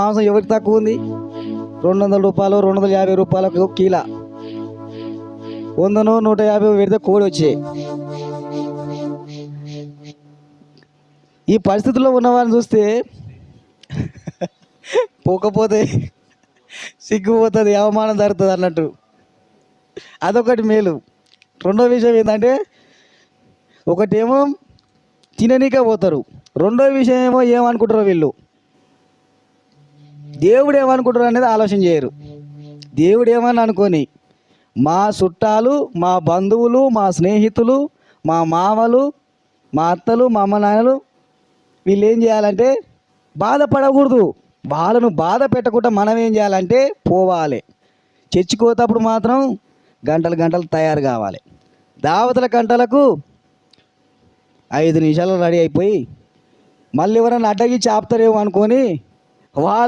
మాంసం ఎవరికి తక్కువ ఉంది? 200 రూపాయలు 250 రూపాయలకు కిలో, 100 150 పెడితే కోడి వచ్చే. ఈ పరిస్థితుల్లో ఉన్న వాళ్ళని చూస్తే పోకపోతే సిగ్గుపోతుంది, అవమానం జరుగుతుంది అన్నట్టు. అదొకటి మేలు. రెండో విషయం ఏంటంటే, ఒకటేమో తిననీకే పోతారు, రెండో విషయం ఏమో ఏమనుకుంటారో వీళ్ళు, దేవుడు ఏమనుకుంటారు అనేది ఆలోచన చేయరు. దేవుడు ఏమని అనుకొని మా చుట్టాలు, మా బంధువులు, మా స్నేహితులు, మా మామలు, మా అత్తలు, మా అమ్మ నాన్నలు వీళ్ళు ఏం చేయాలంటే బాధపడకూడదు. వాళ్ళను బాధ పెట్టకుండా మనం ఏం చేయాలంటే పోవాలి. చచ్చిపోతప్పుడు మాత్రం గంటలు గంటలు తయారు కావాలి. దావతుల గంటలకు 5 నిమిషాలు రెడీ అయిపోయి మళ్ళీ ఎవరైనా అడ్డగిచ్చి ఆపుతారేమో అనుకొని వాళ్ళు